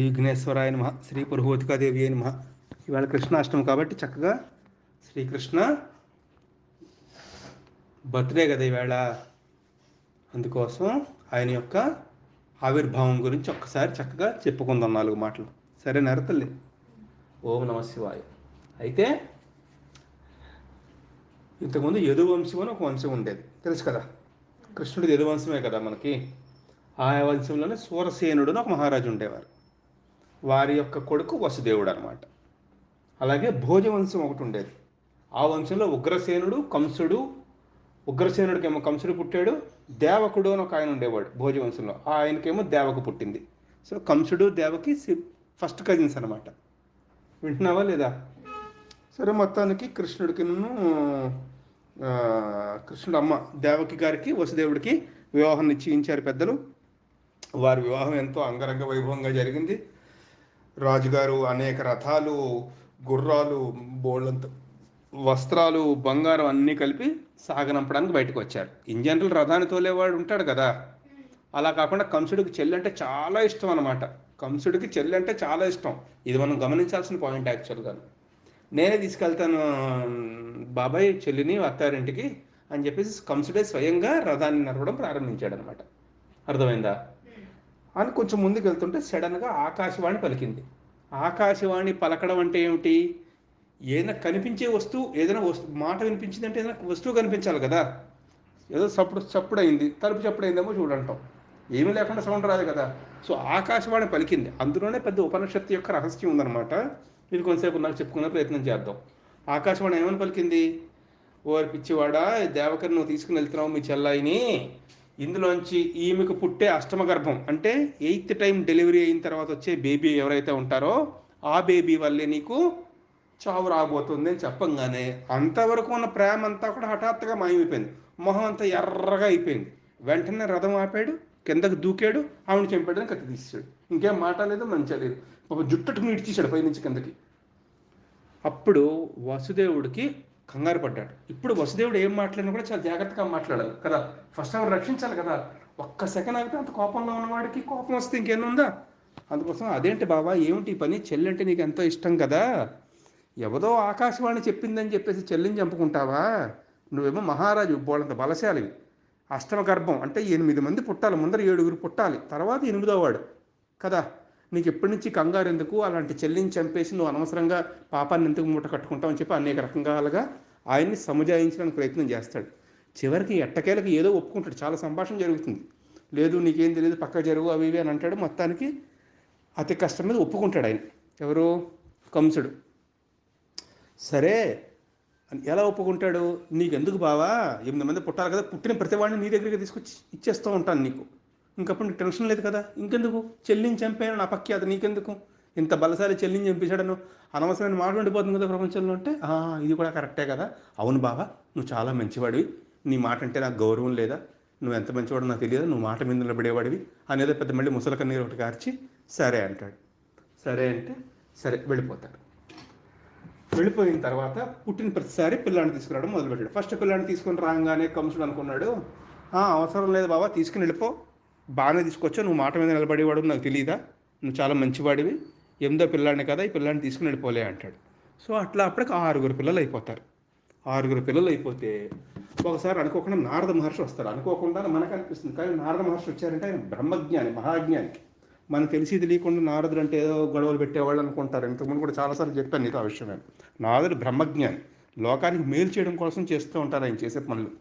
శ్రీ విఘ్నేశ్వరాయ నమః, శ్రీ పురుహూతికాదేవి అయిన నమః. ఇవాళ కృష్ణాష్టమి కాబట్టి చక్కగా శ్రీకృష్ణ బర్త్డే కదా ఈవేళ. అందుకోసం ఆయన యొక్క ఆవిర్భావం గురించి ఒక్కసారి చక్కగా చెప్పుకుందాం 4 మాటలు. సరే నరతల్లి. ఓం నమ శివాయ. అయితే ఇంతకుముందు యదువంశం అని ఒక వంశం ఉండేది, తెలుసు కదా. కృష్ణుడిది యదువంశమే కదా మనకి. ఆ వంశంలోనే సూరసేనుడు అని ఒక మహారాజు ఉండేవారు. వారి యొక్క కొడుకు వసుదేవుడు అనమాట. అలాగే భోజవంశం ఒకటి ఉండేది. ఆ వంశంలో ఉగ్రసేనుడు, కంసుడు. ఉగ్రసేనుడికేమో కంసుడు పుట్టాడు. దేవకుడు అని ఒక ఆయన ఉండేవాడు భోజవంశంలో. ఆయనకేమో దేవకు పుట్టింది. సో కంసుడు దేవకి ఫస్ట్ కజిన్స్ అనమాట. వింటున్నావా లేదా? సరే, మొత్తానికి కృష్ణుడు అమ్మ దేవకి గారికి వసుదేవుడికి వివాహం నిశ్చయించారు పెద్దలు. వారి వివాహం ఎంతో అంగరంగ వైభవంగా జరిగింది. రాజుగారు అనేక రథాలు, గుర్రాలు, బోళ్ళంత వస్త్రాలు, బంగారం అన్నీ కలిపి సాగనంపడానికి బయటకు వచ్చారు. ఇన్ జనరల్ రథాన్ని తోలేవాడు ఉంటాడు కదా, అలా కాకుండా కంసుడికి చెల్లి అంటే చాలా ఇష్టం అనమాట. కంసుడికి చెల్లి అంటే చాలా ఇష్టం. ఇది మనం గమనించాల్సిన పాయింట్ యాక్చువల్గా. నేనే తీసుకెళ్తాను బాబాయ్ చెల్లిని అత్తారింటికి అని చెప్పేసి కంసుడే స్వయంగా రథాన్ని నడవడం ప్రారంభించాడు అనమాట. అర్థమైందా? అని కొంచెం ముందుకు వెళ్తుంటే సడన్గా ఆకాశవాణి పలికింది. ఆకాశవాణి పలకడం అంటే ఏమిటి? ఏదైనా కనిపించే వస్తువు, ఏదైనా మాట వినిపించింది అంటే ఏదైనా వస్తువు కనిపించాలి కదా. ఏదో చప్పుడు అయింది, తలుపు చప్పుడు అయిందేమో చూడంటాం. ఏమీ లేకుండా సౌండ్ రాదు కదా. సో ఆకాశవాణి పలికింది. అందులోనే పెద్ద ఉపనిషత్తు యొక్క రహస్యం ఉందన్నమాట. ఇది కొంతసేపు నాకు చెప్పుకునే ప్రయత్నం చేద్దాం. ఆకాశవాణి ఏమని పలికింది? ఓరి పిచ్చివాడా, దేవకని నువ్వు తీసుకుని వెళ్తున్నావు మీ చెల్లాయిని. ఇందులోంచి ఈమెకు పుట్టే అష్టమ గర్భం అంటే 8th టైం డెలివరీ అయిన తర్వాత వచ్చే బేబీ ఎవరైతే ఉంటారో ఆ బేబీ వల్లే నీకు చావు రాబోతుంది అని చెప్పంగానే అంతవరకు ఉన్న ప్రేమ అంతా కూడా హఠాత్తుగా మాయమైపోయింది. మొహం అంతా ఎర్రగా అయిపోయింది. వెంటనే రథం ఆపాడు, కిందకు దూకాడు, ఆవిడ చంపాడని కత్తి తీసాడు. ఇంకేం మాట్లాడలేదు, మంచిగా లేదు. జుట్టుకు నీటి తీసాడు పైనుంచి కిందకి. అప్పుడు వసుదేవుడికి కంగారు పడ్డాడు. ఇప్పుడు వసుదేవుడు ఏం మాట్లాడినా కూడా చాలా జాగ్రత్తగా మాట్లాడాలి కదా. ఫస్ట్ ఆవిడ రక్షించాలి కదా. ఒక్క సెకండ్ అయితే అంత కోపంలో ఉన్నవాడికి కోపం వస్తే ఇంకేముందా? అందుకోసం అదేంటి బాబా, ఏమిటి పని? చెల్లంటే నీకు ఎంతో ఇష్టం కదా, ఎవదో ఆకాశవాణి చెప్పిందని చెప్పేసి చెల్లిని చంపుకుంటావా? నువ్వేమో మహారాజు, బోళంత బలశాలివి. అష్టమ గర్భం అంటే 8 మంది పుట్టాలి, ముందర 7 పుట్టాలి, తర్వాత 8వ వాడు కదా. నీకు ఎప్పటి నుంచి కంగారు ఎందుకు? అలాంటి చెల్లిని చంపేసి నువ్వు అనవసరంగా పాపాన్ని ఎందుకు మూట కట్టుకుంటావు అని చెప్పి అనేక రకాలుగా ఆయన్ని సముజాయించడానికి ప్రయత్నం చేస్తాడు. చివరికి ఎట్టకేలకు ఏదో ఒప్పుకుంటాడు. చాలా సంభాషణ జరుగుతుంది. లేదు నీకేం తెలియదు, పక్క జరుగు, అవి ఇవి అని అంటాడు. మొత్తానికి అతి కష్టం మీద ఒప్పుకుంటాడు ఆయన. ఎవరు? కంసుడు. సరే, ఎలా ఒప్పుకుంటాడు? నీకెందుకు బావా, 8 మంది పుట్టాలి కదా, పుట్టిన ప్రతివాడిని నీ దగ్గరికి తీసుకొచ్చి ఇచ్చేస్తూ ఉంటాను నీకు. ఇంకప్పుడు నీకు టెన్షన్ లేదు కదా. ఇంకెందుకు? చెల్లిని చంపాను నా పక్కి, నీకెందుకు? ఇంత బలశాలి చెల్లిని చంపేశాడను అనవసరమైన మాట ఉండిపోతుంది కదా ప్రపంచంలో. అంటే ఇది కూడా కరెక్టే కదా. అవును బావా, నువ్వు చాలా మంచివాడివి, నీ మాట అంటే నాకు గౌరవం లేదా? నువ్వు ఎంత మంచివాడు నాకు తెలియదు, నువ్వు మాట మీద నిలబడేవాడివి అనేదో పెద్ద మళ్ళీ ముసలి కన్నీరు ఒకటి కార్చి సరే అంటాడు. సరే అంటే సరే వెళ్ళిపోతాడు. వెళ్ళిపోయిన తర్వాత పుట్టిన ప్రతిసారి పిల్లాన్ని తీసుకురావడం మొదలుపెట్టాడు. ఫస్ట్ పిల్లాన్ని తీసుకొని రాగానే కంసుడు అనుకున్నాడు, అవసరం లేదు బాబా, తీసుకుని వెళ్ళిపో, బాగానే తీసుకొచ్చా, నువ్వు మాట మీద నిలబడేవాడు నాకు తెలియదా, నువ్వు చాలా మంచివాడివి, 8వ పిల్లాడిని కదా, ఈ పిల్లాన్ని తీసుకుని వెళ్ళిపోలే అంటాడు. సో అట్లా అప్పటికి 6 పిల్లలు అయిపోతారు. 6 పిల్లలు అయిపోతే ఒకసారి అనుకోకుండా నారద మహర్షి వస్తారు. అనుకోకుండా మనకు అనిపిస్తుంది, కానీ నారద మహర్షి వచ్చారంటే ఆయన బ్రహ్మజ్ఞాని, మహాజ్ఞాని. మనకు తెలిసి తెలియకుండా నారదుడు అంటే ఏదో గొడవలు పెట్టేవాళ్ళు అనుకుంటారు. ఇంతకుముందు కూడా చాలాసార్లు చెప్పాను నీకు ఆ విషయం. నేను నారదుడు బ్రహ్మజ్ఞాని, లోకానికి మేలు చేయడం కోసం చేస్తూ ఉంటారు ఆయన చేసే పనులు.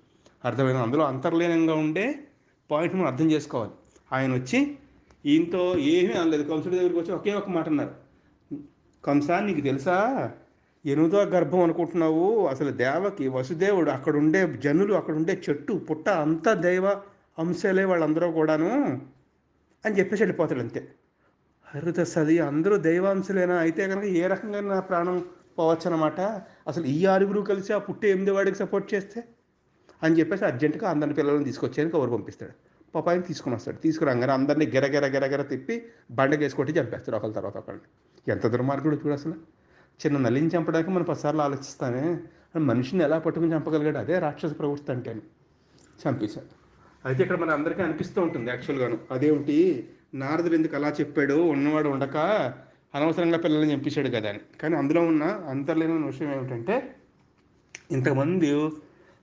అర్థమైనా? అందులో అంతర్లీనంగా ఉండే పాయింట్ మనం అర్థం చేసుకోవాలి. ఆయన వచ్చి ఈయనతో ఏమీ అనలేదు. కంసుడి దగ్గరికి వచ్చి ఒకే ఒక మాట అన్నారు, కంసా నీకు తెలుసా, 8వ గర్భం అనుకుంటున్నావు, అసలు దేవకి వసుదేవుడు, అక్కడ ఉండే జనులు, అక్కడ ఉండే చెట్టు పుట్ట అంతా దైవ అంశాలే వాళ్ళందరూ కూడాను అని చెప్పేసి వెళ్ళిపోతాడు అంతే. హరితసది అందరూ దైవాంశలేనా? అయితే కనుక ఏ రకంగా నా ప్రాణం పోవచ్చు అనమాట. అసలు ఈ 6 కలిసి ఆ పుట్టే 8వ వాడికి సపోర్ట్ చేస్తే అని చెప్పేసి అర్జెంటుగా అందరిని పిల్లలను తీసుకొచ్చేందుకు కవర్ పంపిస్తాడు. పాపాయిని తీసుకుని వస్తాడు. తీసుకురాగానే అందరినీ గెరగెర తిప్పి బండకేసుకొట్టి చంపేస్తాడు ఒకరి తర్వాత ఒకరిని. ఎంత దుర్మార్గుడు చూడు అసలు. చిన్న నల్లిని చంపడానికి మనం 10 సార్లు ఆలోచిస్తానే, మనిషిని ఎలా పట్టుకుని చంపగలిగాడు? అదే రాక్షస ప్రవృత్తి అంటే. చంపేశాడు. అయితే ఇక్కడ మన అందరికీ అనిపిస్తూ ఉంటుంది యాక్చువల్గాను, అదేమిటి నారదుడు ఎందుకు అలా చెప్పాడు, ఉన్నవాడు ఉండక అనవసరంగా పిల్లల్ని చంపించాడు కదా అని. కానీ అందులో ఉన్న అంతర్లీన విషయం ఏమిటంటే, ఇంతకుముందు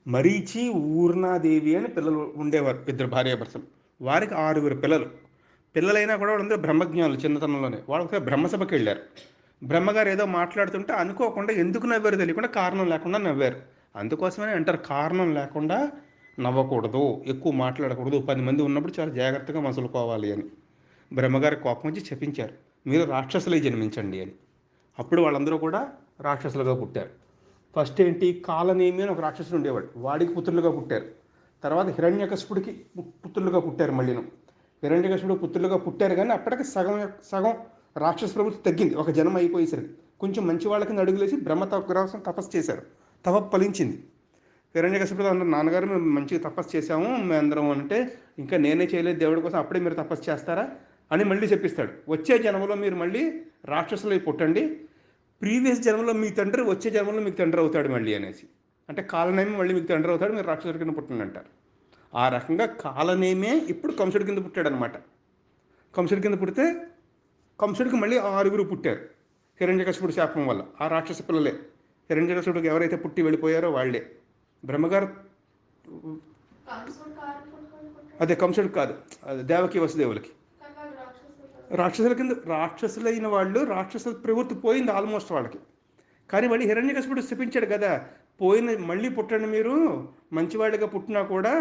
మరీచి, ఊర్ణాదేవి అని పిల్లలు ఉండేవారు, ఇద్దరు భార్యాభర్తలు. వారికి 6 పిల్లలు. పిల్లలైనా కూడా వాళ్ళందరూ బ్రహ్మజ్ఞానులు చిన్నతనంలోనే. వాళ్ళు ఒకసారి బ్రహ్మసభకి వెళ్ళారు. బ్రహ్మగారు ఏదో మాట్లాడుతుంటే అనుకోకుండా ఎందుకు నవ్వారో తెలియకుండా కారణం లేకుండా నవ్వారు. అందుకోసమని అంటారు, కారణం లేకుండా నవ్వకూడదు, ఎక్కువ మాట్లాడకూడదు, 10 మంది ఉన్నప్పుడు చాలా జాగ్రత్తగా మసులుకోవాలి అని. బ్రహ్మగారి కోపం వచ్చి చెప్పించారు, మీరు రాక్షసులై జన్మించండి అని. అప్పుడు వాళ్ళందరూ కూడా రాక్షసులుగా పుట్టారు. ఫస్ట్ ఏంటి, కాలనేమి అని ఒక రాక్షసుడు ఉండేవాడు, వాడికి పుత్రులుగా పుట్టారు. తర్వాత హిరణ్యకశిపుడికి పుత్రులుగా పుట్టారు. మళ్ళీను హిరణ్యకశిపుడు పుత్రులుగా పుట్టారు, కానీ అప్పటికి సగం సగం రాక్షస ప్రభుత్వం తగ్గింది. ఒక జన్మ అయిపోయేసరికి కొంచెం మంచి వాళ్ళకి అడుగులేసి బ్రహ్మ కోసం తపస్సు చేశారు. ఫలించింది. హిరణ్యకశిపుడు అన్నారు, నాన్నగారు మేము మంచిగా తపస్సు చేశాము మేమందరం అంటే, ఇంకా నేనే చేయలేదు దేవుడి కోసం, అప్పుడే మీరు తపస్సు చేస్తారా అని మళ్ళీ చెప్పిస్తాడు. వచ్చే జన్మలో మీరు మళ్ళీ రాక్షసులై పుట్టండి, ప్రీవియస్ జన్మలో మీ తండ్రి వచ్చే జన్మలో మీకు తండ్రి అవుతాడు మళ్ళీ అనేసి. అంటే కాలనేమి మళ్ళీ మీకు తండ్రి అవుతాడు, మీరు రాక్షసుడి కింద పుట్టండి అంటారు. ఆ రకంగా కాలనేమే ఇప్పుడు కంసుడి కింద పుట్టాడు అనమాట. కంసుడి కింద పుడితే కంసుడికి మళ్ళీ 6 పుట్టారు హిరణ్యకశిపుడు శాపం వల్ల. ఆ రాక్షస పిల్లలే హిరణ్యకశిపుడికి ఎవరైతే పుట్టి వెళ్ళిపోయారో వాళ్ళే. బ్రహ్మగారు అదే కంసుడికి కాదు, అది దేవకి వసుదేవులకి. రాక్షసుల కింద రాక్షసులైన వాళ్ళు, రాక్షసుల ప్రవృత్తి పోయింది ఆల్మోస్ట్ వాళ్ళకి. కానీ మళ్ళీ హిరణ్యకశిపుడు శపించాడు కదా, పోయిన మళ్ళీ పుట్టండి మీరు, మంచివాడిగా పుట్టినా కూడా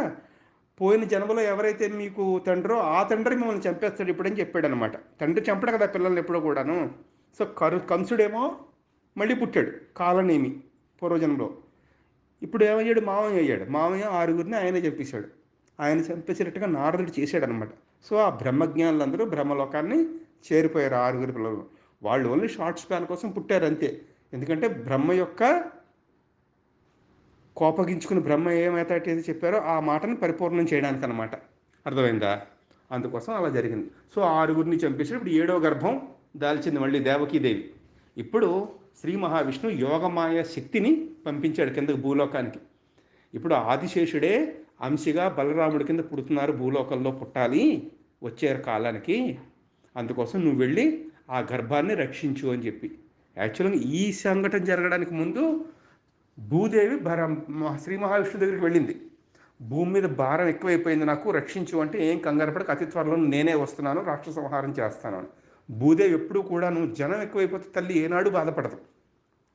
పోయిన జన్మలో ఎవరైతే మీకు తండ్రో ఆ తండ్రి మిమ్మల్ని చంపేస్తాడు ఇప్పుడని చెప్పాడు అనమాట. తండ్రి చంపడు కదా పిల్లల్ని ఎప్పుడో కూడాను. సో కంసుడేమో మళ్ళీ పుట్టాడు కాలనేమి పూర్వజన్మలో. ఇప్పుడు ఏమయ్యాడు, మామయ్య అయ్యాడు. మామయ్య 6 ఆయనే చంపేశాడు. ఆయన చంపేసేటట్టుగా నారదుడు చేశాడు అనమాట. సో ఆ బ్రహ్మజ్ఞానులందరూ బ్రహ్మలోకాన్ని చేరిపోయారు 6 పిల్లలు. వాళ్ళు ఓన్లీ షార్ట్ స్పాన్ కోసం పుట్టారు అంతే. ఎందుకంటే బ్రహ్మ యొక్క కోపగించుకుని బ్రహ్మ ఏమైతే చెప్పారో ఆ మాటను పరిపూర్ణం చేయడానికి అనమాట. అర్థమైందా? అందుకోసం అలా జరిగింది. సో 6 చంపేసి ఇప్పుడు 7వ గర్భం దాల్చింది మళ్ళీ దేవకీదేవి. ఇప్పుడు శ్రీ మహావిష్ణువు యోగమాయ శక్తిని పంపించాడు కిందకు భూలోకానికి. ఇప్పుడు ఆదిశేషుడే అంశగా బలరాముడి కింద పుడుతున్నారు, భూలోకంలో పుట్టాలి వచ్చే కాలానికి, అందుకోసం నువ్వు వెళ్ళి ఆ గర్భాన్ని రక్షించు అని చెప్పి. యాక్చువల్గా ఈ సంఘటన జరగడానికి ముందు భూదేవి శ్రీ మహావిష్ణువు దగ్గరికి వెళ్ళింది. భూమి మీద భారం ఎక్కువైపోయింది, నాకు రక్షించు అంటే, ఏం కంగారు పడక, అతి త్వరలో నేనే వస్తున్నాను, రాక్షస సంహారం చేస్తాను అని. భూదేవి ఎప్పుడు కూడా, నువ్వు జనం ఎక్కువైపోతే తల్లి ఏనాడు బాధపడదు.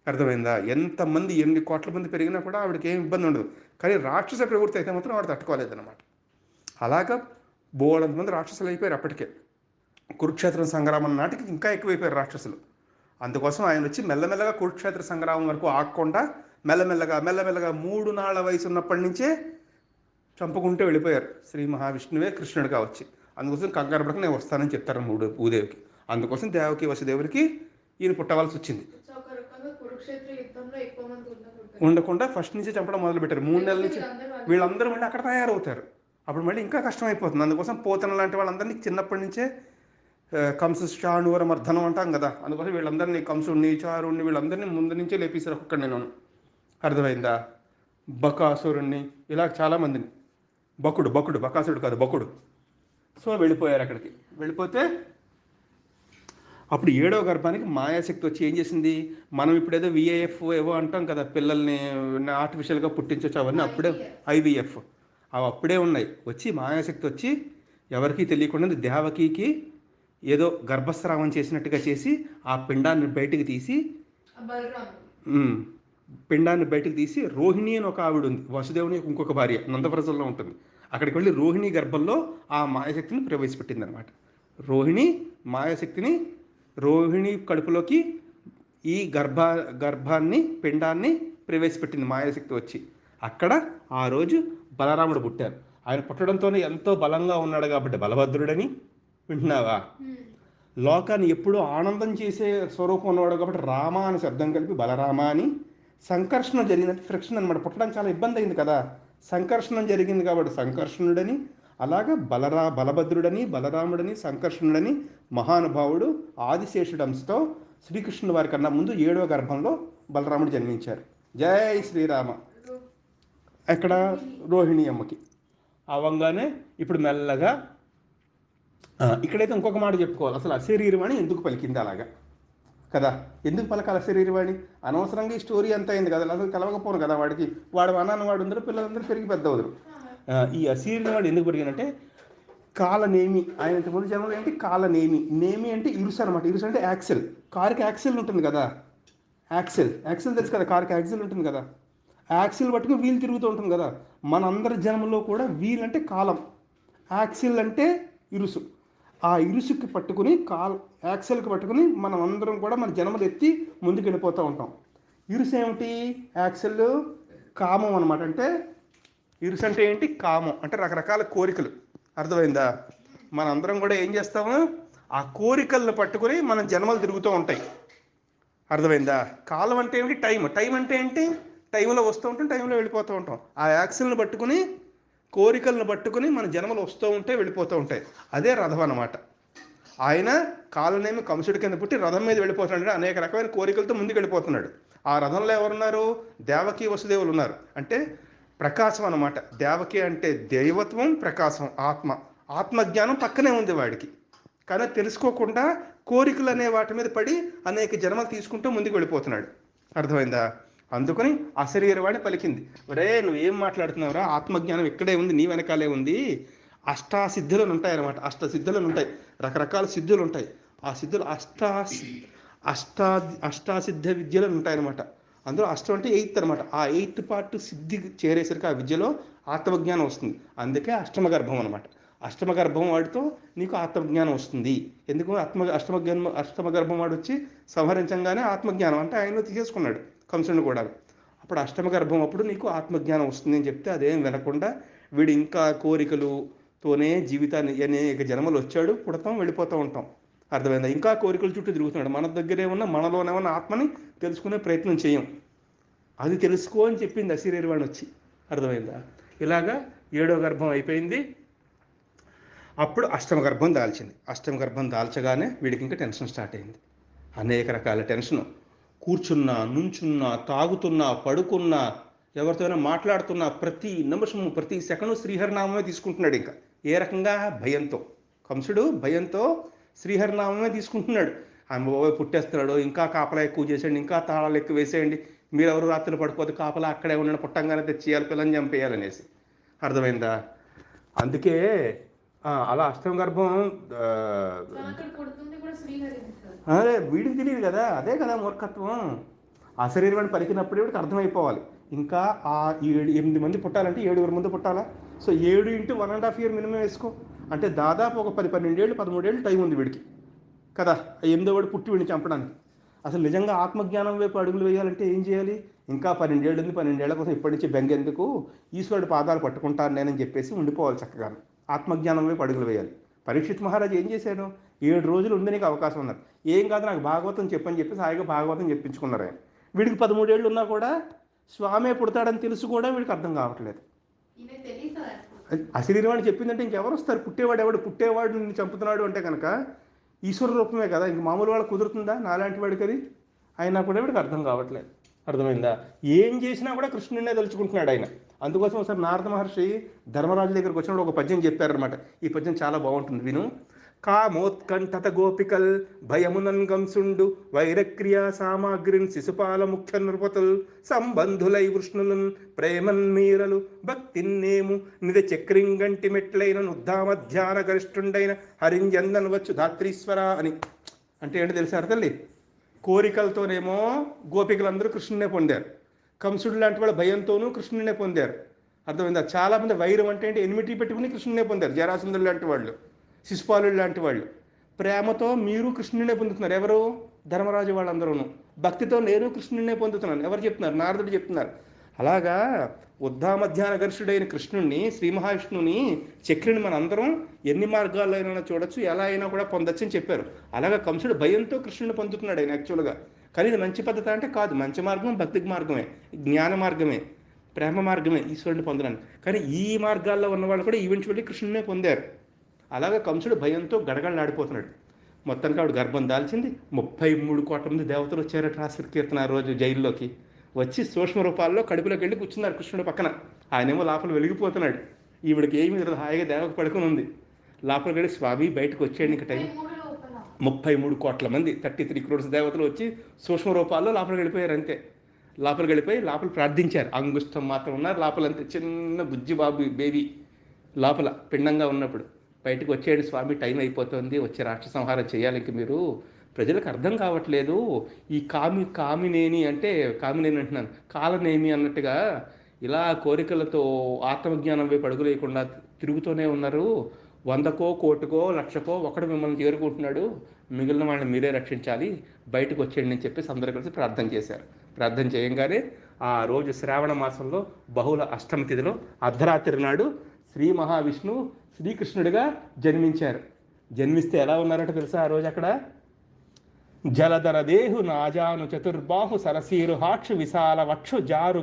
అర్థమైందా? ఎంతమంది ఎన్ని కోట్ల మంది పెరిగినా కూడా ఆవిడకి ఏం ఇబ్బంది ఉండదు. కానీ రాక్షస ప్రవృత్తి అయితే మాత్రం ఆవిడ తట్టుకోలేదన్నమాట. అలాగా బోలంత మంది రాక్షసులు అయిపోయారు అప్పటికే. కురుక్షేత్రం సంగ్రామం నాటికి ఇంకా ఎక్కువైపోయారు రాక్షసులు. అందుకోసం ఆయన వచ్చి మెల్లమెల్లగా కురుక్షేత్ర సంగ్రామం వరకు ఆగకుండా మెల్లమెల్లగా 3 నాళ్ల వయసు ఉన్నప్పటి నుంచే చంపుకుంటూ వెళ్ళిపోయారు శ్రీ మహావిష్ణువే కృష్ణుడిగా వచ్చి. అందుకోసం కంగారు పడక నేను వస్తానని చెప్తారు భూదేవికి. అందుకోసం దేవకి వసుదేవుడికి ఈయన పుట్టవలసి వచ్చింది. ఉండకుండా ఫస్ట్ నుంచి చంపడం మొదలుపెట్టారు. 3 నెలల నుంచి వీళ్ళందరూ మళ్ళీ అక్కడ తయారవుతారు. అప్పుడు మళ్ళీ ఇంకా కష్టం అయిపోతుంది. అందుకోసం పోతన లాంటి వాళ్ళందరినీ చిన్నప్పటి నుంచే కంసు చాణూర మర్దనం అంటాం కదా, అందుకోసం వీళ్ళందరినీ కంసుడిని చారుణ్ణి వీళ్ళందరినీ ముందు నుంచే లేపేశారు ఒక్కడు. నేను అర్థమైందా? బకాసురుణ్ణి ఇలా చాలామందిని, బకాసురుడు కాదు బకుడు. సో వెళ్ళిపోయారు అక్కడికి. వెళ్ళిపోతే అప్పుడు 7వ గర్భానికి మాయాశక్తి వచ్చి ఏం చేసింది, మనం ఇప్పుడేదో విఐఎఫ్ ఏవో అంటాం కదా, పిల్లల్ని ఆర్టిఫిషియల్గా పుట్టించవచ్చు, అవన్నీ అప్పుడే ఐవీఎఫ్ అవి అప్పుడే ఉన్నాయి. వచ్చి మాయాశక్తి వచ్చి ఎవరికీ తెలియకుండా దేవకీకి ఏదో గర్భస్రావం చేసినట్టుగా చేసి ఆ పిండాన్ని బయటికి తీసి రోహిణి అని ఒక ఆవిడ ఉంది, వసుదేవుని ఇంకొక భార్య, నందవ్రజంలో ఉంటుంది. అక్కడికి వెళ్ళి రోహిణి గర్భంలో ఆ మాయాశక్తిని ప్రవేశపెట్టింది అనమాట. రోహిణి కడుపులోకి ఈ గర్భాన్ని పిండాన్ని ప్రవేశపెట్టింది మాయాశక్తి వచ్చి. అక్కడ ఆ రోజు బలరాముడు పుట్టారు. ఆయన పుట్టడంతోనే ఎంతో బలంగా ఉన్నాడు కాబట్టి బలభద్రుడని వింటున్నావా? లోకాన్ని ఎప్పుడూ ఆనందం చేసే స్వరూపం ఉన్నవాడు కాబట్టి రామ అని శబ్దం కలిపి బలరామ అని. సంకర్షణ జరిగినట్టు ఫ్రిక్షన్ అనమాట, పుట్టడానికి చాలా ఇబ్బంది అయింది కదా, సంకర్షణం జరిగింది కాబట్టి సంకర్షణుడని. అలాగా బలభద్రుడని, బలరాముడని, సంకర్షణుడని మహానుభావుడు ఆదిశేషుడు అంశతో శ్రీకృష్ణుడు వారి కన్నా ముందు 7వ గర్భంలో బలరాముడు జన్మించారు. జై శ్రీరామ. ఎక్కడ? రోహిణి అమ్మకి అవంగానే ఇప్పుడు మెల్లగా ఇక్కడైతే ఇంకొక మాట చెప్పుకోవాలి, అసలు అశరీరవాణి ఎందుకు పలికింది అలాగా కదా? ఎందుకు పలకాల అశరీరవాణి? అనవసరంగా ఈ స్టోరీ అంతా అయింది కదా, అసలు కలవకపోను కదా వాడికి. వాడు అన్నాను వాడు ఉందరు, పిల్లలందరూ పెరిగి పెద్ద వదరు. ఈ అశరీరవాడు ఎందుకు పెరిగినంటే కాలనేమి. ఆయన ఇంతకుముందు జన్మలో ఏంటి? కాలనేమి. నేమి అంటే ఇరుసు అనమాట. ఇరుసు అంటే యాక్సెల్. కారుకి యాక్సెల్ ఉంటుంది కదా, యాక్సెల్ యాక్సెల్ తెలుసు కదా, కారుకి యాక్సెల్ ఉంటుంది కదా, యాక్సిల్ పట్టుకుని వీల్ తిరుగుతూ ఉంటుంది కదా. మనందరి జన్మలో కూడా వీల్ అంటే కాలం, యాక్సిల్ అంటే ఇరుసు. ఆ ఇరుసుకి పట్టుకుని యాక్సిల్కి పట్టుకుని మనం అందరం కూడా మన జన్మలు ఎత్తి ముందుకు వెళ్ళిపోతూ ఉంటాం. ఇరుసు ఏమిటి? యాక్సిల్ కామం అనమాట. అంటే ఇరుసు అంటే ఏంటి? కామం అంటే రకరకాల కోరికలు. అర్థమైందా? మనందరం కూడా ఏం చేస్తాము? ఆ కోరికలను పట్టుకుని మన జన్మలు తిరుగుతూ ఉంటాయి. అర్థమైందా? కాలం అంటే ఏమిటి? టైం. టైం అంటే ఏంటి? టైంలో వస్తూ ఉంటాం, టైంలో వెళ్ళిపోతూ ఉంటాం. ఆ యాక్సిల్ని పట్టుకుని, కోరికలను పట్టుకుని మన జన్మలు వస్తూ ఉంటే వెళ్ళిపోతూ ఉంటాయి. అదే రథం అన్నమాట. ఆయన కాలనేమి కంసుడి కింద పుట్టి రథం మీద వెళ్ళిపోతున్నాడు. అనేక రకమైన కోరికలతో ముందుకు వెళ్ళిపోతున్నాడు. ఆ రథంలో ఎవరున్నారు? దేవకి వసుదేవులు ఉన్నారు. అంటే ప్రకాశం అన్నమాట. దేవకి అంటే దైవత్వం, ప్రకాశం ఆత్మ. ఆత్మజ్ఞానం పక్కనే ఉంది వాడికి, కానీ తెలుసుకోకుండా కోరికలు అనే వాటి మీద పడి అనేక జన్మలు తీసుకుంటూ ముందుకు వెళ్ళిపోతున్నాడు. అర్థమైందా? అందుకని అశరీరవాణి పలికింది, ఒరే నువ్వేం మాట్లాడుతున్నావురా, ఆత్మజ్ఞానం ఇక్కడే ఉంది, నీ వెనకాలే ఉంది. అష్టాసిద్ధులను ఉంటాయి అన్నమాట. అష్టసిద్ధులను ఉంటాయి, రకరకాల సిద్ధులు ఉంటాయి. ఆ సిద్ధులు అష్టాసిద్ధ విద్యలు ఉంటాయన్నమాట. అందులో అష్టం అంటే ఎయిత్ అనమాట. ఆ ఎయిత్ పార్ట్ సిద్ధి చేరేసరికి ఆ విద్యలో ఆత్మజ్ఞానం వస్తుంది. అందుకే అష్టమ గర్భం అనమాట. అష్టమ గర్భం వాడితో నీకు ఆత్మజ్ఞానం వస్తుంది. ఎందుకు? అష్టమ గర్భం వాడు వచ్చి సంహరించంగానే ఆత్మజ్ఞానం అంటే ఆయనలో తీసేసుకున్నాడు కంసుని కూడా. అప్పుడు అష్టమ గర్భం అప్పుడు నీకు ఆత్మజ్ఞానం వస్తుంది అని చెప్తే అదేం వినకుండా వీడు ఇంకా కోరికలుతోనే జీవితాన్ని అనేక జన్మలు వచ్చాడు, పుడతాం, వెళ్ళిపోతూ ఉంటాం. అర్థమైందా? ఇంకా కోరికల చుట్టూ తిరుగుతున్నాడు. మన దగ్గరే ఉన్న, మనలోనే ఉన్న ఆత్మని తెలుసుకునే ప్రయత్నం చేయం. అది తెలుసుకో అని చెప్పింది అశరీరవాణి వచ్చి. అర్థమైందా? ఇలాగా 7వ గర్భం అయిపోయింది. అప్పుడు అష్టమ గర్భం దాల్చింది. అష్టమ గర్భం దాల్చగానే వీడికి ఇంకా టెన్షన్ స్టార్ట్ అయింది. అనేక రకాల టెన్షను. కూర్చున్నా, నుంచున్నా, తాగుతున్నా, పడుకున్నా, ఎవరితోనైనా మాట్లాడుతున్నా, ప్రతి నిమిషము, ప్రతి సెకండు శ్రీహరినామమే తీసుకుంటున్నాడు. ఇంకా ఏ రకంగా? భయంతో. కంసుడు భయంతో శ్రీహరినామమే తీసుకుంటున్నాడు. ఆమె పుట్టేస్తున్నాడు, ఇంకా కాపలా ఎక్కువ చేసేయండి, ఇంకా తాళాలు ఎక్కువ వేసేయండి, మీరెవరు రాత్రులు పడిపోతే కాపలా అక్కడే ఉండండి, పుట్టంగానే తెచ్చేయాలి, పిల్లని చంపేయాలనేసి. అర్థమైందా? అందుకే అలా అష్టమ గర్భం అదే వీడికి తెలియదు కదా, అదే కదా మూర్ఖత్వం. ఆ శరీరాన్ని పలికినప్పుడు వీడికి అర్థమైపోవాలి. ఇంకా ఆ 8 మంది పుట్టాలంటే 7 మంది పుట్టాలా? సో 7 ఇంటూ 1.5 ఇయర్ మినిమం వేసుకో. అంటే దాదాపు ఒక 10-12 ఏళ్ళు, 13 ఏళ్ళు టైం ఉంది వీడికి కదా, 8వ వాడు పుట్టి వీడిని చంపడానికి. అసలు నిజంగా ఆత్మజ్ఞానం వైపు అడుగులు వేయాలంటే ఏం చేయాలి? ఇంకా 12 ఏళ్ళు ఉంది, 12 ఏళ్ల కోసం ఇప్పటి నుంచి బెంగెందుకు, ఈశ్వరుడు పాదాలు పట్టుకుంటాను నేనని చెప్పేసి ఉండిపోవాలి చక్కగా. ఆత్మజ్ఞానం వైపు అడుగులు వేయాలి. పరీక్షిత్ మహారాజు ఏం చేశాడు? 7 రోజులు ఉంది నీకు అవకాశం ఉన్నారు, ఏం కాదు నాకు భాగవతం చెప్పని చెప్పి హాయిగా భాగవతం చెప్పించుకున్నారు ఆయన. వీడికి 13 ఏళ్ళు ఉన్నా కూడా స్వామే పుడతాడని తెలుసు కూడా వీడికి అర్థం కావట్లేదు. అశరీరవాణి చెప్పిందంటే ఇంకెవరు వస్తారు? పుట్టేవాడు ఎవడు? పుట్టేవాడు నిన్ను చంపుతున్నాడు అంటే కనుక ఈశ్వర రూపమే కదా, ఇంక మామూలు వాళ్ళకి కుదురుతుందా నాలాంటి వాడికి అది? అయినా కూడా వీడికి అర్థం కావట్లేదు. అర్థమైందా? ఏం చేసినా కూడా కృష్ణుడినే తలుచుకుంటున్నాడు ఆయన. అందుకోసం ఒకసారి నారద మహర్షి ధర్మరాజు దగ్గరికి వచ్చినప్పుడు ఒక పద్యం చెప్పారనమాట. ఈ పద్యం చాలా బాగుంటుంది, విను. కామోత్కంఠత గోపికల్ భయమునన్ కంసుండు వైరక్రియా సామాగ్రిన్ శిశుపాల ముఖ్య నృపతుల్ సంబంధులై వృష్ణులను ప్రేమన్ మీరలు భక్తిన్నేము నిద చక్రింగంటి మెట్లైన ఉద్దామధ్యాన గరిష్ఠుండైన హరింజందన్ వచ్చు ధాత్రీశ్వర అని. అంటే ఏంటో తెలిసారు తల్లి? కోరికలతోనేమో గోపికలందరూ కృష్ణునే పొందారు, కంసుడు లాంటి వాళ్ళ భయంతోనూ కృష్ణునే పొందారు. అర్థమైందా? చాలామంది వైరం అంటే ఏంటి, ఎనిమిటీ పెట్టుకుని కృష్ణునే పొందారు. జరాసంధులు లాంటి వాళ్ళు, శిశుపాలుడు లాంటి వాళ్ళు. ప్రేమతో మీరు కృష్ణునే పొందుతున్నారు. ఎవరు? ధర్మరాజు వాళ్ళందరూ. భక్తితో నేను కృష్ణునే పొందుతున్నాను. ఎవరు చెప్తున్నారు? నారదుడు చెప్తున్నారు. అలాగా ఉద్దామధ్యాన గర్షుడైన కృష్ణుడిని, శ్రీ మహావిష్ణుని, చక్రిని మన అందరం ఎన్ని మార్గాల్లో అయినా చూడొచ్చు, ఎలా అయినా కూడా పొందొచ్చు అని చెప్పారు. అలాగా కంసుడు భయంతో కృష్ణుని పొందుతున్నాడు ఆయన యాక్చువల్గా. కానీ ఇది మంచి పద్ధతి అంటే కాదు. మంచి మార్గం భక్తి మార్గమే, జ్ఞాన మార్గమే, ప్రేమ మార్గమే ఈశ్వరుని పొందడానికి. కానీ ఈ మార్గాల్లో ఉన్నవాళ్ళు కూడా ఈవెన్చువల్లీ కృష్ణునే పొందారు. అలాగే కంసుడు భయంతో గడగడలాడిపోతున్నాడు. మొత్తానికి ఆవిడ గర్భం దాల్చింది. 33 కోట్ల మంది దేవతలు వచ్చారట రాసిన కీర్తన ఆ రోజు జైల్లోకి వచ్చి సూక్ష్మ రూపాల్లో కడుపులోకి వెళ్ళి కూర్చున్నారు కృష్ణుడి పక్కన. ఆయనేమో లోపల వెలిగిపోతున్నాడు. ఈవిడికి ఏమీ హాయిగా దేవకు పడుకుని ఉంది. లోపలికి వెళ్ళి స్వామి బయటకు వచ్చేయండి ఇంక టైం. 33 కోట్ల మంది 33 crores దేవతలు వచ్చి సూక్ష్మ రూపాల్లో లోపలికి వెళ్ళిపోయారు అంతే. లోపలికి వెళ్ళిపోయి లోపల ప్రార్థించారు. అంగుష్టం మాత్రం ఉన్నారు లోపలంతే, చిన్న బుజ్జి బాబు బేబీ లోపల పిండంగా ఉన్నప్పుడు. బయటకు వచ్చేయండి స్వామి, టైం అయిపోతుంది, వచ్చే రాష్ట్ర సంహారం చేయాలి ఇంక మీరు, ప్రజలకు అర్థం కావట్లేదు, ఈ కామినేని అంటే కామినేని అంటున్నాను, కాలనేమి అన్నట్టుగా ఇలా కోరికలతో ఆత్మజ్ఞానం వైపు అడుగు లేకుండా తిరుగుతూనే ఉన్నారు. 100కో కోటికో లక్షకో ఒకడు మిమ్మల్ని చేరుకుంటున్నాడు, మిగిలిన వాళ్ళని మీరే రక్షించాలి, బయటకు వచ్చేయండి అని చెప్పేసి అందరూ కలిసి ప్రార్థన చేశారు. ప్రార్థన చేయంగానే ఆ రోజు శ్రావణ మాసంలో బహుళ అష్టమి తిథిలో అర్ధరాత్రి నాడు శ్రీ మహావిష్ణువు శ్రీకృష్ణుడిగా జన్మించారు. జన్మిస్తే ఎలా ఉన్నారట తెలుసా? ఆ రోజు అక్కడ జలధర దేహు నాజాను చతుర్బాహు సరసీరుహాక్షు విశాల వక్షు చారు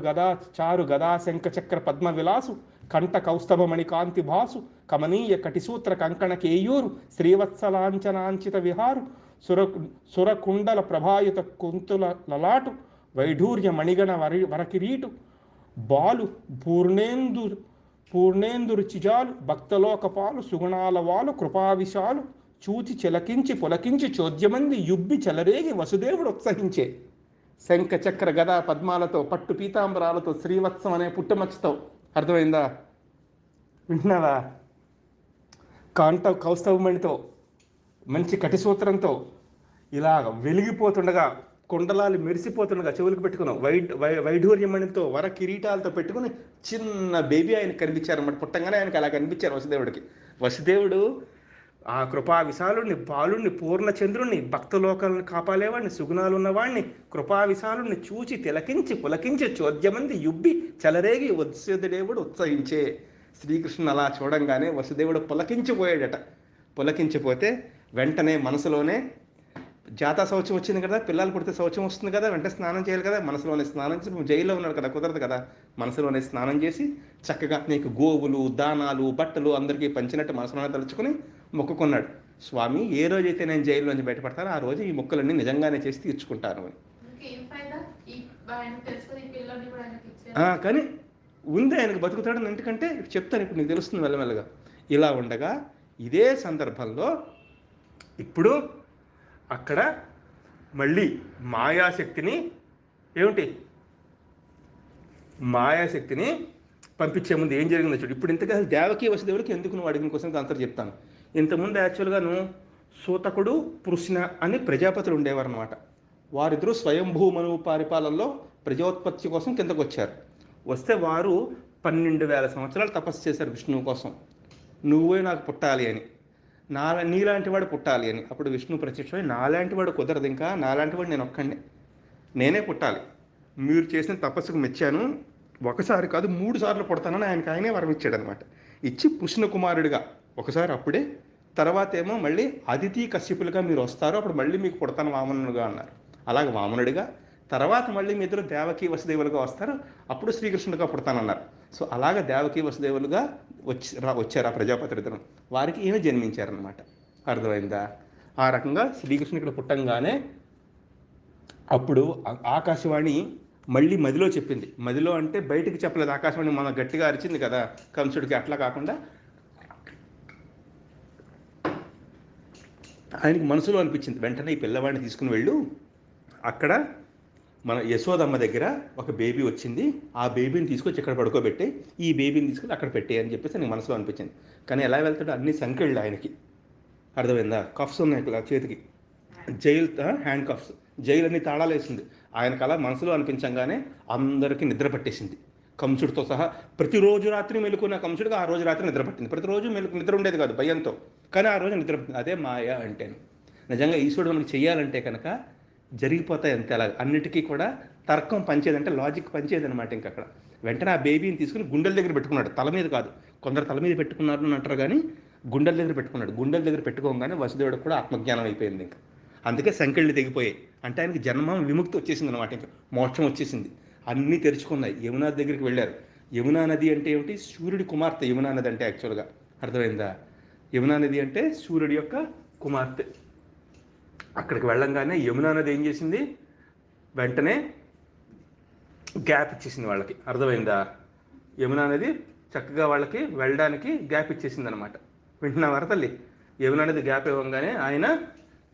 గదా శంఖ చక్ర పద్మ విలాసు కంఠ కౌస్తభమణి కాంతి భాసు కమనీయ కటిసూత్ర కంకణ కేయూరు శ్రీవత్సలాంఛనాంచిత విహారు సురకుండల ప్రభాయుత కుంతుల లలాటు వైఢూర్య మణిగణ వరకిరీటు బాలు పూర్ణేందు రుచిజాలు భక్తలోకపాలు సుగుణాల వాలు కృపావిశాలు చూచి చిలకించి పులకించి చోద్యమంది యుబ్బి చెలరేగి వసుదేవుడు ఉత్సహించే. శంఖ చక్ర గదా పద్మాలతో పట్టు పీతాంబరాలతో శ్రీవత్సం అనే పుట్టమచ్చతో, అర్థమైందా? వింటున్నావా? కౌస్తవమణితో మంచి కటిసూత్రంతో ఇలా వెలిగిపోతుండగా, కుండలాలు మెరిసిపోతుండగా చెవులకు పెట్టుకున్నాం, వైఢూర్యమణితో వర కిరీటాలతో పెట్టుకుని చిన్న బేబీ ఆయన కనిపించారన్నమాట. పుట్టంగానే ఆయనకు అలా కనిపించారు వసుదేవుడికి. వసుదేవుడు ఆ కృపా విశాలుడిని, బాలుడిని, పూర్ణచంద్రుణ్ణి, భక్తలోకాలను కాపాలేవాడిని, సుగుణాలు ఉన్నవాడిని, కృపా విశాలుడిని చూచి తిలకించి పులకించి చోద్యమంది యుబ్బి చెలరేగి వసుదేవుడు ఉత్సహించే. శ్రీకృష్ణుని అలా చూడంగానే వసుదేవుడు పులకించిపోయాడట. పులకించిపోతే వెంటనే మనసులోనే జాతా శౌచం వచ్చింది కదా, పిల్లలు పుడితే శౌచం వస్తుంది కదా, వెంటనే స్నానం చేయాలి కదా, మనసులోనే స్నానం చేసి, నువ్వు జైల్లో ఉన్నాడు కదా, కుదరదు కదా, మనసులోనే స్నానం చేసి చక్కగా నీకు గోవులు దానాలు బట్టలు అందరికీ పంచినట్టు మనసులోనే తలుచుకుని మొక్కుకున్నాడు. స్వామి, ఏ రోజైతే నేను జైల్లో నుంచి బయటపడతానో ఆ రోజు ఈ మొక్కులన్నీ నిజంగానే చేసి తీర్చుకుంటాను అని. కానీ ఉంది ఆయనకు బతుకుతాడని, ఎందుకంటే చెప్తాను ఇప్పుడు నీకు తెలుస్తుంది మెల్లమెల్లగా. ఇలా ఉండగా ఇదే సందర్భంలో ఇప్పుడు అక్కడ మళ్ళీ మాయాశక్తిని పంపించే ముందు ఏం జరిగిందో చూడు. ఇప్పుడు ఇంతగా దేవకీ వసుదేవుడికి ఎందుకు నువ్వు అడిగిన కోసం అంతా చెప్తాను. ఇంతకుముందు యాక్చువల్గాను సూతకుడు పృష్ణ అని ప్రజాపతులు ఉండేవారు అనమాట. వారిద్దరూ స్వయంభూమను పరిపాలనలో ప్రజోత్పత్తి కోసం కిందకు వచ్చారు. వస్తే వారు 12,000 సంవత్సరాలు తపస్సు చేశారు విష్ణువు కోసం, నువ్వే నాకు పుట్టాలి అని, నీలాంటి వాడు పుట్టాలి అని. అప్పుడు విష్ణు ప్రత్యక్షమై, నాలాంటి వాడు కుదరదు, ఇంకా నాలాంటి వాడు నేను ఒక్కడే, నేనే పుట్టాలి, మీరు చేసిన తపస్సుకు మెచ్చాను, ఒకసారి కాదు 3 సార్లు పుడతానని ఆయనే వరం ఇచ్చాడు అనమాట. ఇచ్చి పుష్ణ కుమారుడిగా ఒకసారి, అప్పుడే తర్వాత ఏమో మళ్ళీ అదితి కశ్యపులుగా మీరు వస్తారు, అప్పుడు మళ్ళీ మీకు పుడతాను వామనుడిగా అన్నారు. అలాగే వామనుడిగా, తర్వాత మళ్ళీ మీ ఇద్దరు దేవకీ వసుదేవులుగా వస్తారు, అప్పుడు శ్రీకృష్ణుడిగా పుడతానన్నారు. సో అలాగ దేవకీ వసుదేవులుగా వచ్చారు ఆ ప్రజాపతి ఇద్దరు. వారికి ఈయన జన్మించారనమాట. అర్థమైందా? ఆ రకంగా శ్రీకృష్ణుడు ఇక్కడ పుట్టంగానే అప్పుడు ఆకాశవాణి మళ్ళీ మదిలో చెప్పింది. మదిలో అంటే బయటికి చెప్పలేదు ఆకాశవాణి, మన గట్టిగా అరిచింది కదా కంసుడికి, అట్లా కాకుండా ఆయనకి మనసులో అనిపించింది. వెంటనే ఈ పిల్లవాడిని తీసుకుని వెళ్ళు, అక్కడ మన యశోదమ్మ దగ్గర ఒక బేబీ వచ్చింది, ఆ బేబీని తీసుకొచ్చి ఇక్కడ పడుకోబెట్టి, ఈ బేబీని తీసుకొని అక్కడ పెట్టే అని చెప్పేసి నాకు మనసులో అనిపించింది. కానీ ఎలా వెళ్తాడో అన్ని సంఖ్యలు ఆయనకి, అర్థమైందా? కఫ్స్ ఉన్నాయి ఇక్కడ చేతికి, హ్యాండ్ కఫ్స్, జైలు అన్ని తాళాలు వేసింది. ఆయనకు అలా మనసులో అనిపించగానే అందరికీ నిద్ర పట్టేసింది, కంసుడితో సహా. ప్రతిరోజు రాత్రి మెలుకున్న కంసుడికి ఆ రోజు రాత్రి నిద్ర పట్టింది. ప్రతిరోజు నిద్ర ఉండేది కాదు భయంతో, కానీ ఆ రోజు నిద్ర పట్టింది. అదే మాయ అంటే. నిజంగా ఈశ్వరుడు మనకి చెయ్యాలంటే కనుక జరిగిపోతాయి అంతే. అలా అన్నిటికీ కూడా తర్కం పంచేదంటే లాజిక్ పంచేదనమాట. ఇంకా అక్కడ వెంటనే ఆ బేబీని తీసుకుని గుండెల దగ్గర పెట్టుకున్నాడు, తల మీద కాదు. కొందరు తల మీద పెట్టుకున్నారు అని అంటారు, కానీ గుండెల దగ్గర పెట్టుకున్నాడు. గుండెల దగ్గర పెట్టుకోగానే వసుదేవుడికి కూడా ఆత్మజ్ఞానం అయిపోయింది. ఇంకా అందుకే సంకెళ్ళు తెగిపోయాయి. అంటే ఆయనకి జన్మ విముక్తి వచ్చేసింది అనమాట, ఇంకా మోక్షం వచ్చేసింది. అన్నీ తెరుచుకున్నాయి. యమునా దగ్గరికి వెళ్ళారు. యమునా నది అంటే ఏమిటి? సూర్యుడి కుమార్తె యమునా నది అంటే యాక్చువల్గా, అర్థమైందా? యమునా నది అంటే సూర్యుడి యొక్క కుమార్తె. అక్కడికి వెళ్ళంగానే యమునా నది ఏం చేసింది? వెంటనే గ్యాప్ ఇచ్చేసింది వాళ్ళకి, అర్థమైందా? యమునా నది చక్కగా వాళ్ళకి వెళ్ళడానికి గ్యాప్ ఇచ్చేసింది అనమాట. వింటున్నావారా తల్లి? యమునా నది గ్యాప్ ఇవ్వగానే ఆయన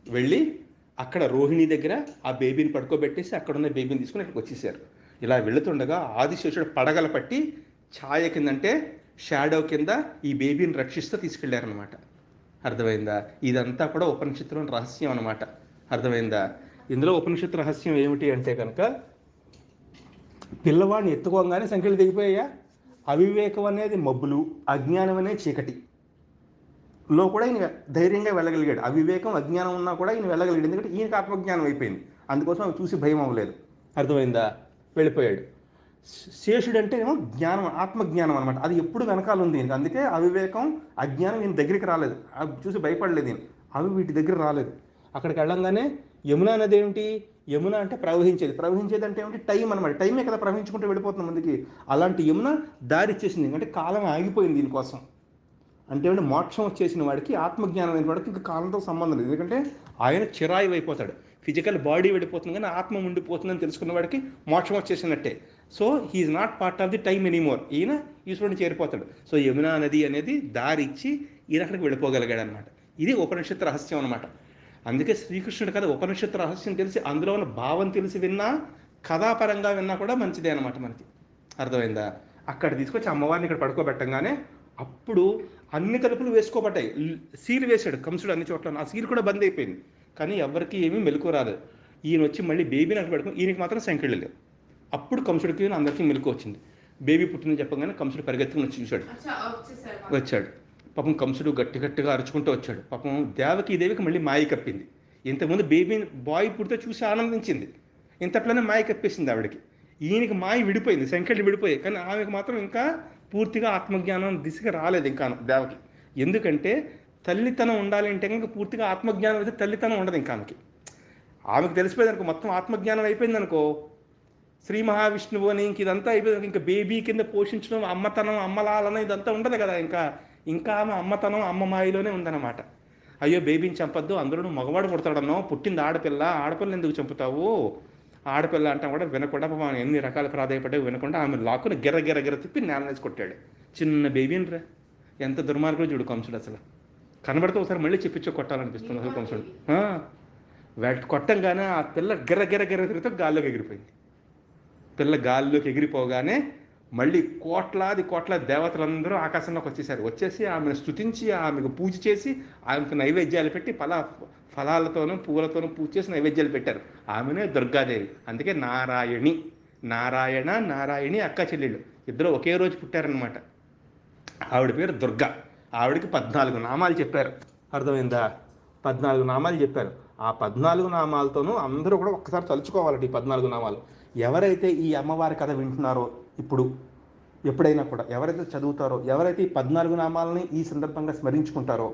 వెళ్ళి అక్కడ రోహిణి దగ్గర ఆ బేబీని పడుకోబెట్టేసి అక్కడ ఉన్న బేబీని తీసుకుని ఇక్కడికి వచ్చేసారు. ఇలా వెళుతుండగా ఆదిశేషుడు పడగల పట్టి ఛాయ కిందంటే షాడో కింద ఈ బేబీని రక్షిస్తూ తీసుకెళ్లారనమాట. అర్థమైందా? ఇదంతా కూడా ఉపనిషత్తులోని రహస్యం అనమాట. అర్థమైందా? ఇందులో ఉపనిషత్తు రహస్యం ఏమిటి అంటే కనుక, పిల్లవాడిని ఎత్తుకోగానే సంఖ్యలు దిగిపోయాయా? అవివేకం అనేది మబ్బులు, అజ్ఞానం అనేది చీకటి లో కూడా ఈయన ధైర్యంగా వెళ్ళగలిగాడు. అవివేకం అజ్ఞానం ఉన్నా కూడా ఈయన వెళ్ళగలిగాడు, ఎందుకంటే ఈయనకి ఆత్మజ్ఞానం అయిపోయింది. అందుకోసం అవి చూసి భయం అవ్వలేదు. అర్థమైందా? వెళ్ళిపోయాడు. శేషుడు అంటే ఏమో జ్ఞానం, ఆత్మజ్ఞానం అనమాట. అది ఎప్పుడు వెనకాల ఉంది ఈయనకి. అందుకే అవివేకం అజ్ఞానం ఈయన దగ్గరికి రాలేదు, అవి చూసి భయపడలేదు ఈయన. అవి వీటి దగ్గర రాలేదు. అక్కడికి వెళ్ళంగానే యమునా నది ఏమిటి? యమున అంటే ప్రవహించేది. ప్రవహించేది అంటే ఏమిటి? టైం అనమాట. టైమే కదా ప్రవహించుకుంటూ వెళ్ళిపోతుంది ముందుకి. అలాంటి యమున దారి ఇచ్చేసింది, ఎందుకంటే కాలం ఆగిపోయింది దీనికోసం. అంటే ఏమంటే మోక్షం వచ్చేసిన వాడికి, ఆత్మజ్ఞానం అయిన వాడికి ఇంకా కాలంతో సంబంధం లేదు. ఎందుకంటే ఆయన చిరాయి అయిపోతాడు, ఫిజికల్ బాడీ వెళ్ళిపోతుంది కానీ ఆత్మ ఉండిపోతుందని తెలుసుకున్న వాడికి మోక్షం వచ్చేసినట్టే. So he is not part of the time anymore. ఈయన ఈశ్వరుని చేరిపోతాడు. సో యమునా నది అనేది దారి ఇచ్చి ఈయన అక్కడికి వెళ్ళిపోగలిగాడు అనమాట. ఇది ఉపనిషత్తు రహస్యం అనమాట. అందుకే శ్రీకృష్ణుడు కథ ఉపనిషత్తు రహస్యం తెలిసి, అందులో ఉన్న భావం తెలిసి విన్నా, కథాపరంగా విన్నా కూడా మంచిదే అనమాట మనకి. అర్థమైందా? అక్కడ తీసుకొచ్చి అమ్మవారిని ఇక్కడ పడుకోబెట్టంగానే అప్పుడు అన్ని తలుపులు వేసుకోబడ్డాయి. సీల్ వేశాడు కంసుడు అన్ని చోట్ల. ఆ సీల్ కూడా బంద్ అయిపోయింది, కానీ ఎవరికి ఏమీ మెలకు రాలేదు. ఈయన వచ్చి మళ్ళీ బేబీని అక్కడ పెట్టుకుని, ఈయనకి మాత్రం సంఖ్యలు లేవు. అప్పుడు కంసుడికి అందరికీ మెలకు వచ్చింది. బేబీ పుట్టిందని చెప్పగానే కంసుడు పరిగెత్తుకుని వచ్చి చూశాడు. వచ్చాడు పాపం. కంసుడు గట్టి గట్టిగా అరుచుకుంటూ వచ్చాడు. పాపం దేవికి మళ్ళీ మాయ కప్పింది. ఇంతకుముందు బేబీ బాయ్ పుడితే చూసి ఆనందించింది, ఇంతట్లోనే మాయ కప్పేసింది ఆవిడకి. ఈయనకి మాయ విడిపోయింది, సంఖ్యలు విడిపోయాయి, కానీ ఆమెకు మాత్రం ఇంకా పూర్తిగా ఆత్మజ్ఞానం దిశగా రాలేదు ఇంకా దేవకి. ఎందుకంటే తల్లితనం ఉండాలి అంటే కనుక పూర్తిగా ఆత్మజ్ఞానం అయితే తల్లితనం ఉండదు ఇంకా ఆమెకు తెలిసిపోయింది అనుకో, మొత్తం ఆత్మజ్ఞానం అయిపోయింది అనుకో, శ్రీ మహావిష్ణువు అని ఇంక ఇదంతా అయిపోయింది. ఇంకా బేబీ కింద పోషించడం, అమ్మతనం, అమ్మలాలన ఇదంతా ఉండదు కదా. ఇంకా ఆమె అమ్మతనం, అమ్మ మాయలోనే ఉందన్నమాట. అయ్యో బేబీని చంపద్దు, అందులో మగవాడు పుడతాడన్నో, పుట్టింది ఆడపిల్లని ఎందుకు చంపుతావు? ఆడపిల్ల అంటే కూడా వినకుండా ఎన్ని రకాల ప్రాధాయపడ్డాయి వినకుండా ఆమె లాక్కుని గిర్ర తిప్పి నేలనేసి కొట్టాడు. చిన్న బేబీని రా, ఎంత దుర్మార్గుడు చూడు కంసుడు. అసలు కనబడితే ఒకసారి మళ్ళీ చెప్పించో కొట్టాలనిపిస్తుంది అసలు కంసుడు. కొట్టంగానే ఆ పిల్ల గిర్ర తిరిగితే గాల్లోకి ఎగిరిపోయింది. పిల్ల గాల్లోకి ఎగిరిపోగానే మళ్ళీ కోట్లాది దేవతలందరూ ఆకాశంలోకి వచ్చేసి ఆమెను స్తుతించి, ఆమెకు పూజ చేసి, ఆమెకు నైవేద్యాలు పెట్టి ఫలాలతోనూ పువ్వులతోనూ పూజ చేసి నైవేద్యాలు పెట్టారు. ఆమెనే దుర్గాదేవి. అందుకే నారాయణి అక్క చెల్లెళ్ళు ఇద్దరు ఒకే రోజు పుట్టారనమాట. ఆవిడ పేరు దుర్గా. ఆవిడకి 14 నామాలు చెప్పారు. అర్థమైందా? 14 నామాలు చెప్పారు. ఆ 14 నామాలతోనూ అందరూ కూడా ఒక్కసారి తలుచుకోవాలండి. ఈ 14 నామాలు ఎవరైతే ఈ అమ్మవారి కథ వింటున్నారో, ఇప్పుడు ఎప్పుడైనా కూడా ఎవరైతే చదువుతారో, ఎవరైతే ఈ 14 నామాలని ఈ సందర్భంగా స్మరించుకుంటారో,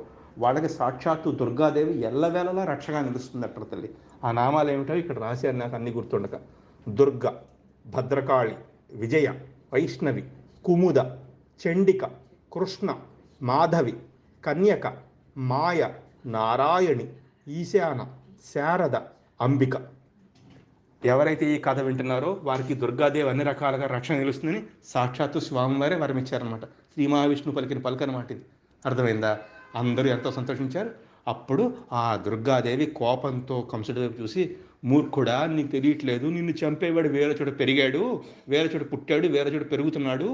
వాళ్ళకి సాక్షాత్తు దుర్గాదేవి ఎల్లవేళలా రక్షగా నిలుస్తుంది అక్కడ తల్లి. ఆ నామాలు ఏమిటో ఇక్కడ రాశారు, నాకు అన్ని గుర్తుండక. దుర్గ, భద్రకాళి, విజయ, వైష్ణవి, కుముద, చండిక, కృష్ణ, మాధవి, కన్యక, మాయ, నారాయణి, ఈశాన, శారద, అంబిక. ఎవరైతే ఈ కథ వింటున్నారో వారికి దుర్గాదేవి అన్ని రకాలుగా రక్షణ నిలుస్తుందని సాక్షాత్తు స్వామివారే వరమిచ్చారనమాట. శ్రీ మహావిష్ణువు పలికిన పలకనమాట ఇది. అర్థమైందా? అందరూ ఎంతో సంతోషించారు. అప్పుడు ఆ దుర్గాదేవి కోపంతో కంసుడి వైపు చూసి, మూర్ఖుడా, నీకు తెలియట్లేదు, నిన్ను చంపేవాడు వేరే చోట పెరిగాడు, వేరే చోట పుట్టాడు, వేరే చోట పెరుగుతున్నాడు,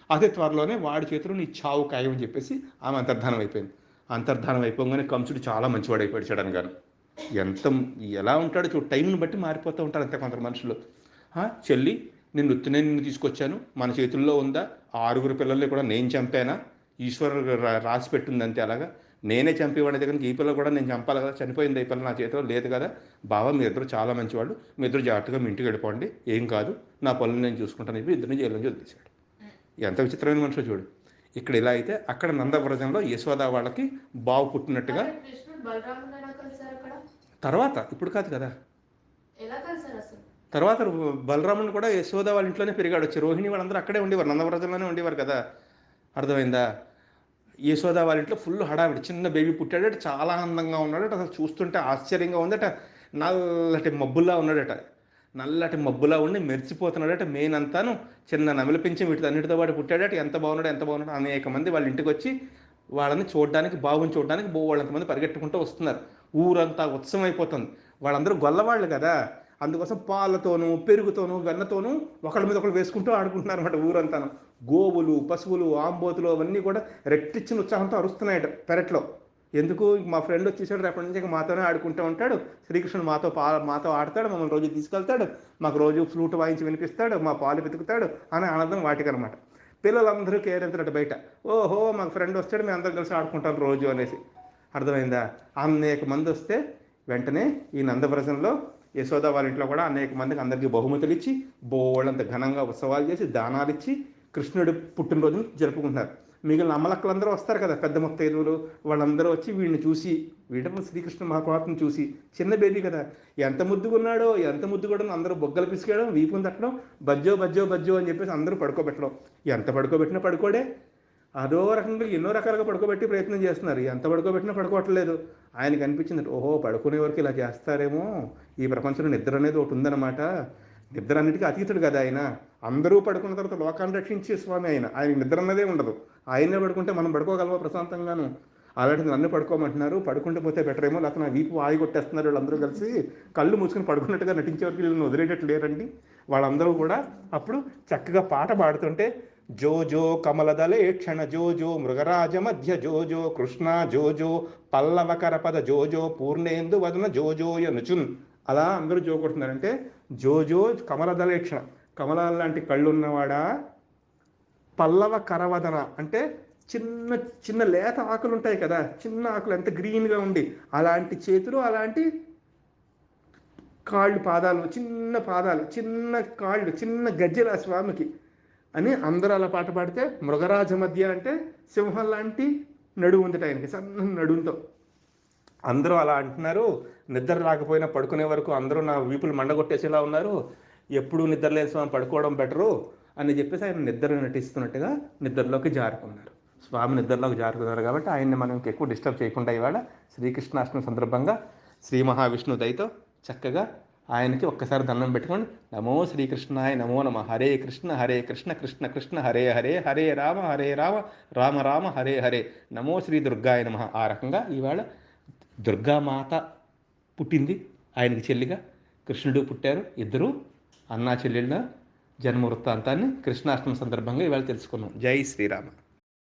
అదే త్వరలోనే వాడి చేతిలో నీ చావు ఖాయమని చెప్పేసి ఆమె అంతర్ధానం అయిపోయింది. అంతర్ధానం అయిపోగానే కంసుడు చాలా మంచివాడు అయిపోయాడు సడన్ గాను. ఎలా ఉంటాడో చూడు, టైంని బట్టి మారిపోతూ ఉంటారు అంతే కొందరు మనుషులు. చెల్లి, నిన్ను తీసుకొచ్చాను, మన చేతుల్లో ఉందా? 6 పిల్లల్ని కూడా నేను చంపానా? ఈశ్వరు రాసి పెట్టింది అంతే. అలాగా నేనే చంపేవాడి దగ్గర ఈ పిల్లలు కూడా నేను చంపాలి కదా, చనిపోయింది ఈ పిల్ల నా చేతిలో లేదు కదా. బావ, మీ ఇద్దరు చాలా మంచివాళ్ళు, మీ ఇద్దరు జాగ్రత్తగా మీ ఇంటికి వెళ్ళిపోండి, ఏం కాదు, నా పనులు నేను చూసుకుంటాను చెప్పి ఇద్దరిని జైలు నుంచి వదిలేశాడు. ఎంత విచిత్రమైన మనుషులు చూడు. ఇక్కడ ఇలా అయితే అక్కడ నందవ్రజంలో యశోద వాళ్ళకి బావు పుట్టినట్టుగా తర్వాత, ఇప్పుడు కాదు కదా, తర్వాత బలరాముని కూడా యశోద వాళ్ళ ఇంట్లోనే పెరిగాడు. వచ్చి రోహిణి వాళ్ళందరూ అక్కడే ఉండేవారు, నందవ్రజంలోనే ఉండేవారు కదా. అర్థమైందా? యశోద వాళ్ళ ఇంట్లో ఫుల్ హడావిడి. చిన్న బేబీ పుట్టాడట, చాలా ఆనందంగా ఉన్నాడట, అసలు చూస్తుంటే ఆశ్చర్యంగా ఉందట. నల్లటి మబ్బులా ఉండి మెరిచిపోతున్నాడట. మెయిన్ అంతాను చిన్న నమిలి పెంచి వీటితో అన్నిటితో పాటు పుట్టాడట. ఎంత బాగున్నాడు అనేక మంది వాళ్ళ ఇంటికి వచ్చి వాళ్ళని చూడడానికి, బాబుని చూడడానికి బోళ్ళంతమంది పరిగెట్టుకుంటూ వస్తున్నారు. ఊరంతా ఉత్సవం అయిపోతుంది. వాళ్ళందరూ గొల్లవాళ్ళు కదా, అందుకోసం పాలతోనూ పెరుగుతోనూ వెన్నతోనూ ఒకళ్ళ మీద ఒకళ్ళు వేసుకుంటూ ఆడుకుంటున్నారు అనమాట ఊరంతాను. గోవులు, పశువులు, ఆంబోతులు అవన్నీ కూడా రెట్టిచ్చిన ఉత్సాహంతో అరుస్తున్నాయట పెరట్లో. ఎందుకు, మా ఫ్రెండ్ వచ్చేసాడు, రేపటి నుంచి ఇంకా మాతోనే ఆడుకుంటూ ఉంటాడు, శ్రీకృష్ణుడు మాతో ఆడతాడు, మమ్మల్ని రోజు తీసుకెళ్తాడు, మాకు రోజు ఫ్లూట్ వాయించి వినిపిస్తాడు, మా పాలు వెతుకుతాడు అనే ఆనందం వాటికనమాట. పిల్లలందరూ కేరింతలట బయట. ఓహో, మాకు ఫ్రెండ్ వచ్చాడు, మేము అందరం కలిసి ఆడుకుంటాం రోజు అనేసి. అర్థమైందా? అనేక మంది వస్తే వెంటనే ఈ నందవ్రజంలో యశోద వాళ్ళ ఇంట్లో కూడా అనేక మందికి అందరికీ బహుమతులు ఇచ్చి బోళ్ళంత ఘనంగా ఉత్సవాలు చేసి దానాలు ఇచ్చి కృష్ణుడి పుట్టినరోజును జరుపుకుంటున్నారు. మిగిలిన అమ్మలక్కలందరూ వస్తారు కదా, పెద్ద ముత్తైదువులు, వాళ్ళందరూ వచ్చి వీడిని చూసి, వీడము శ్రీకృష్ణ మహాపాత్రను చూసి, చిన్న బేబీ కదా, ఎంత ముద్దుగున్నాడో, ఎంత ముద్దుగున్నాడో అందరూ బొగ్గలు పిసికేయడం, వీపుని తట్టడం, బజ్జో బజ్జో బజ్జో అని చెప్పేసి అందరూ పడుకోబెట్టడం. ఎంత పడుకోబెట్టినా పడుకోడే. అదో రకంగా ఎన్నో రకాలుగా పడుకోబెట్టి ప్రయత్నం చేస్తున్నారు, ఎంత పడుకోబెట్టినా పడుకోవట్లేదు. ఆయనకు అనిపించింది, ఓహో పడుకునే వరకు ఇలా చేస్తారేమో, ఈ ప్రపంచంలో నిద్ర అనేది ఒకటి ఉందన్నమాట. నిద్ర అన్నిటికీ అతీతుడు కదా ఆయన. అందరూ పడుకున్న తర్వాత లోకాన్ని రక్షించే స్వామి ఆయన. ఆయన నిద్ర అన్నదే ఉండదు. ఆయనే పడుకుంటే మనం పడుకోగలమా ప్రశాంతంగాను? అలాంటిది నన్ను పడుకోమంటున్నారు, పడుకుంటే పోతే బెటర్ ఏమో, లేకపోతే నా వీపు వాయి కొట్టేస్తున్నారు వీళ్ళందరూ కలిసి, కళ్ళు మూసుకుని పడుకున్నట్టుగా నటించే వరకు వీళ్ళని వదిలేటట్టు లేరండి. వాళ్ళందరూ కూడా అప్పుడు చక్కగా పాట పాడుతుంటే, జో జో కమలదలే క్షణ జో జో మృగరాజ మధ్య జో జో కృష్ణ జో జో పల్లవకర పద జో జో పూర్ణేందు వదన జో జో యనుచున్. అలా అందరూ జో కొడుతున్నారంటే, జో జో కమలదలేక్షణ, కమలాల లాంటి కళ్ళు ఉన్నవాడా, పల్లవ కరవదన అంటే చిన్న చిన్న లేత ఆకులు ఉంటాయి కదా, చిన్న ఆకులు ఎంత గ్రీన్గా ఉండి, అలాంటి చేతులు, అలాంటి కాళ్ళు, పాదాలు, చిన్న పాదాలు, చిన్న కాళ్ళు, చిన్న గజ్జెల ఆ స్వామికి అని అందరూ అలా పాట పాడితే, మృగరాజ మధ్య అంటే సింహం లాంటి నడువు ఉందట ఆయనకి, సన్న నడువుతో. అందరూ అలా అంటున్నారు. నిద్ర రాకపోయినా పడుకునే వరకు అందరూ నా వీపులు మండగొట్టేసేలా ఉన్నారు, ఎప్పుడు నిద్రలేని స్వామి పడుకోవడం బెటరు అని చెప్పేసి ఆయన నిద్ర నటిస్తున్నట్టుగా నిద్రలోకి జారుకున్నారు. స్వామి నిద్రలోకి జారుకున్నారు కాబట్టి ఆయన్ని మనం ఎక్కువ డిస్టర్బ్ చేయకుండా ఇవాళ శ్రీకృష్ణాష్టమి సందర్భంగా శ్రీ మహావిష్ణువు దయతో చక్కగా ఆయనకి ఒక్కసారి దండం పెట్టుకోండి. నమో శ్రీకృష్ణాయ నమో నమ. హరే కృష్ణ కృష్ణ కృష్ణ హరే హరే, హరే రామ రామ రామ హరే హరే, నమో శ్రీ దుర్గాయ నమ. ఆ రకంగా ఇవాళ దుర్గామాత పుట్టింది ఆయనకి చెల్లిగా, కృష్ణుడు పుట్టారు. ఇద్దరు అన్నా చెల్లెళ్ళ జన్మ వృత్తాంతాన్ని కృష్ణాష్టమి సందర్భంగా ఇవాళ తెలుసుకున్నాం. జై శ్రీరామ.